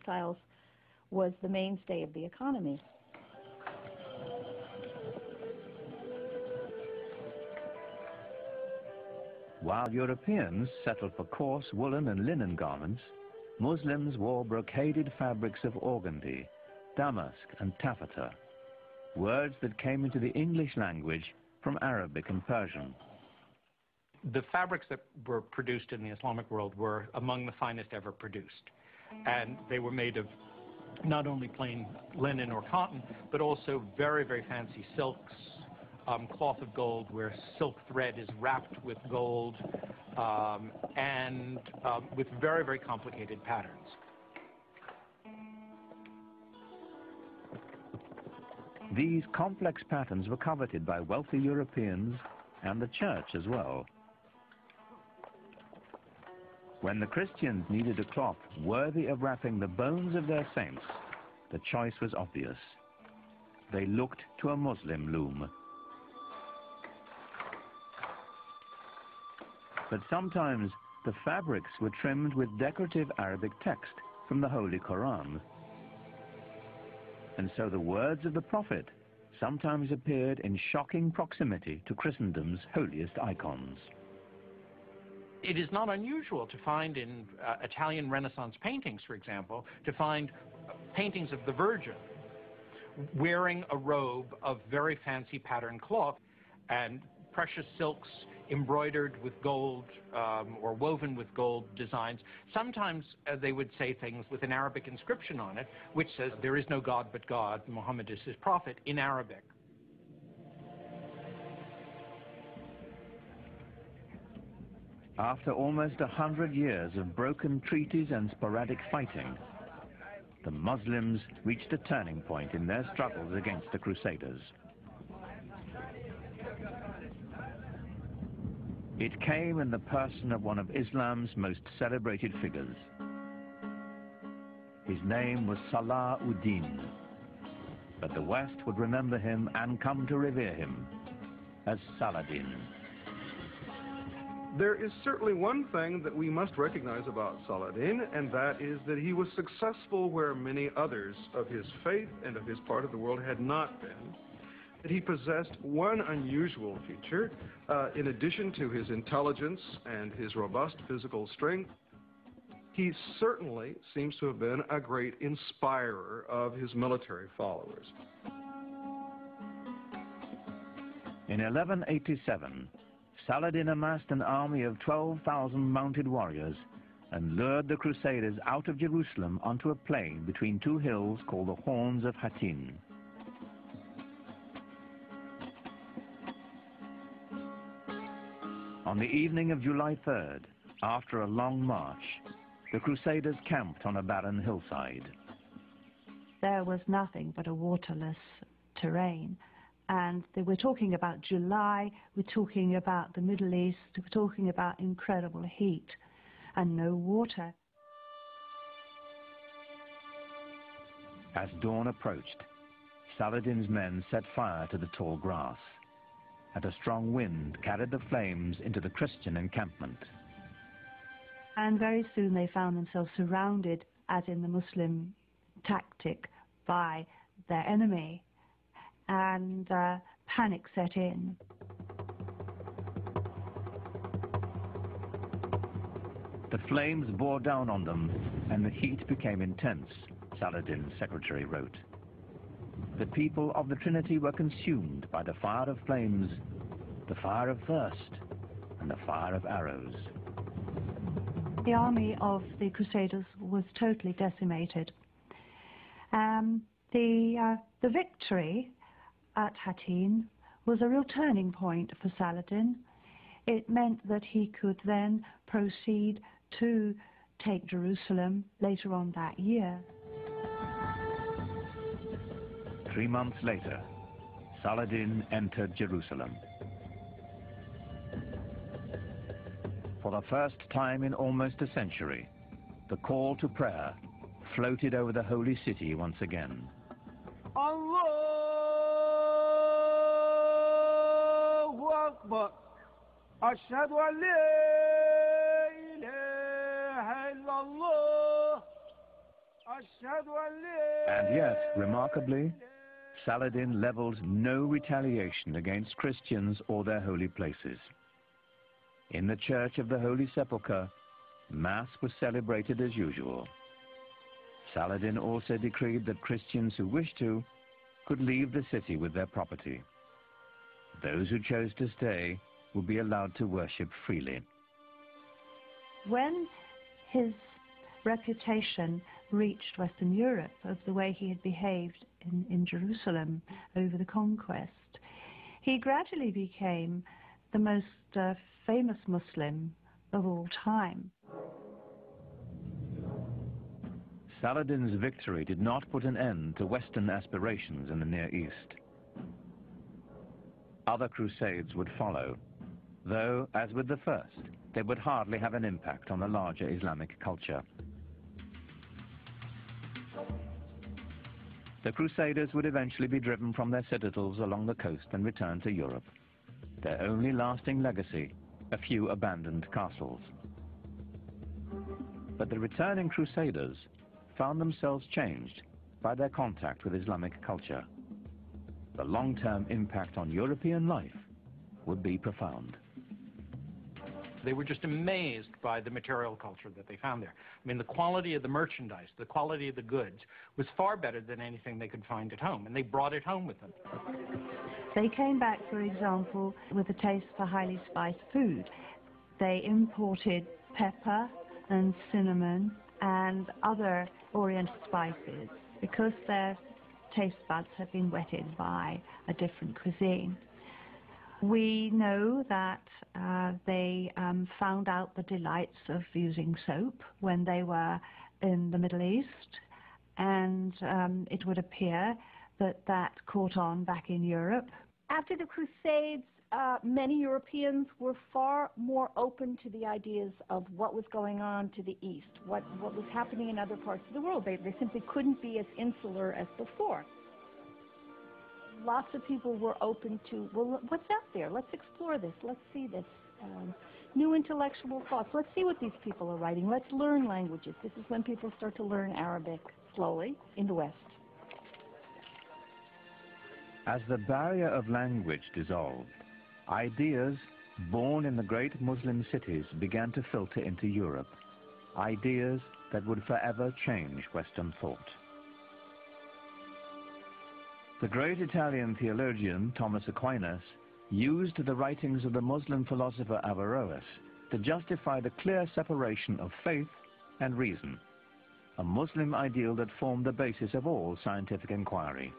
textiles was the mainstay of the economy. While Europeans settled for coarse woolen and linen garments, Muslims wore brocaded fabrics of organdy, damask and taffeta, words that came into the English language from Arabic and Persian. The fabrics that were produced in the Islamic world were among the finest ever produced. And they were made of not only plain linen or cotton, but also very, very fancy silks, cloth of gold where silk thread is wrapped with gold, and with very, very complicated patterns. These complex patterns were coveted by wealthy Europeans and the church as well. When the Christians needed a cloth worthy of wrapping the bones of their saints, the choice was obvious. They looked to a Muslim loom. But sometimes the fabrics were trimmed with decorative Arabic text from the Holy Quran. And so the words of the Prophet sometimes appeared in shocking proximity to Christendom's holiest icons. It is not unusual to find in Italian Renaissance paintings, for example, to find paintings of the Virgin wearing a robe of very fancy patterned cloth and precious silks embroidered with gold or woven with gold designs. Sometimes they would say things with an Arabic inscription on it, which says, "There is no God but God, Muhammad is his prophet," in Arabic. After almost 100 years of broken treaties and sporadic fighting, the Muslims reached a turning point in their struggles against the Crusaders. It came in the person of one of Islam's most celebrated figures. His name was Salah ud-Din, but the West would remember him and come to revere him as Saladin. There is certainly one thing that we must recognize about Saladin, and that is that he was successful where many others of his faith and of his part of the world had not been. That he possessed one unusual feature, in addition to his intelligence and his robust physical strength. He certainly seems to have been a great inspirer of his military followers. In 1187, Saladin amassed an army of 12,000 mounted warriors and lured the Crusaders out of Jerusalem onto a plain between two hills called the Horns of Hattin. On the evening of July 3rd, after a long march, the Crusaders camped on a barren hillside. There was nothing but a waterless terrain. And we're talking about July, we're talking about the Middle East, we're talking about incredible heat and no water. As dawn approached, Saladin's men set fire to the tall grass, and a strong wind carried the flames into the Christian encampment. And very soon they found themselves surrounded, as in the Muslim tactic, by their enemy. And panic set in. The flames bore down on them, and the heat became intense, Saladin's secretary wrote. The people of the Trinity were consumed by the fire of flames, the fire of thirst, and the fire of arrows. The army of the Crusaders was totally decimated. The victory at Hattin was a real turning point for Saladin. It meant that he could then proceed to take Jerusalem later on that year. 3 months later, Saladin entered Jerusalem. For the first time in almost a century, the call to prayer floated over the holy city once again. Allahu Akbar. Ashhadu an la ilaha illallah. أشهد أن لا And yet, remarkably, Saladin levels no retaliation against Christians or their holy places. In the Church of the Holy Sepulchre, Mass was celebrated as usual. Saladin also decreed that Christians who wished to could leave the city with their property. Those who chose to stay would be allowed to worship freely. When his reputation reached Western Europe of the way he had behaved in Jerusalem over the conquest, he gradually became the most famous Muslim of all time. Saladin's victory did not put an end to Western aspirations in the Near East. Other crusades would follow, though, as with the first, they would hardly have an impact on the larger Islamic culture. The Crusaders would eventually be driven from their citadels along the coast and return to Europe. Their only lasting legacy, a few abandoned castles. But the returning Crusaders found themselves changed by their contact with Islamic culture. The long-term impact on European life would be profound. They were just amazed by the material culture that they found there. I mean, the quality of the merchandise, the quality of the goods was far better than anything they could find at home, and they brought it home with them. They came back, for example, with a taste for highly spiced food. They imported pepper and cinnamon and other Oriental spices because their taste buds had been whetted by a different cuisine. We know that they found out the delights of using soap when they were in the Middle East, and it would appear that that caught on back in Europe. After the Crusades, many Europeans were far more open to the ideas of what was going on to the east, what was happening in other parts of the world. They simply couldn't be as insular as before. Lots of people were open to, well, what's out there? Let's explore this. Let's see this. New intellectual thoughts. Let's see what these people are writing. Let's learn languages. This is when people start to learn Arabic slowly in the West. As the barrier of language dissolved, ideas born in the great Muslim cities began to filter into Europe, ideas that would forever change Western thought. The great Italian theologian Thomas Aquinas used the writings of the Muslim philosopher Averroes to justify the clear separation of faith and reason, a Muslim ideal that formed the basis of all scientific inquiry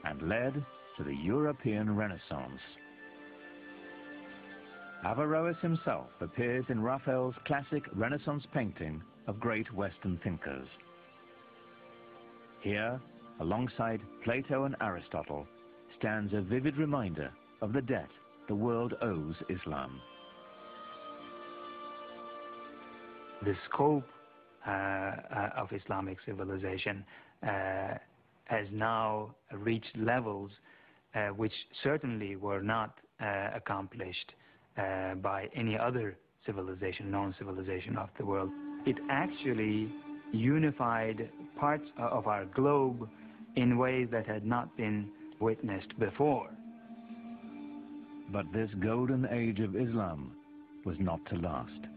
and led to the European Renaissance. Averroes himself appears in Raphael's classic Renaissance painting of great Western thinkers. Here, alongside Plato and Aristotle, stands a vivid reminder of the debt the world owes Islam. The scope of Islamic civilization has now reached levels which certainly were not accomplished by any other civilization, known civilization of the world. It actually unified parts of our globe in ways that had not been witnessed before. But this golden age of Islam was not to last.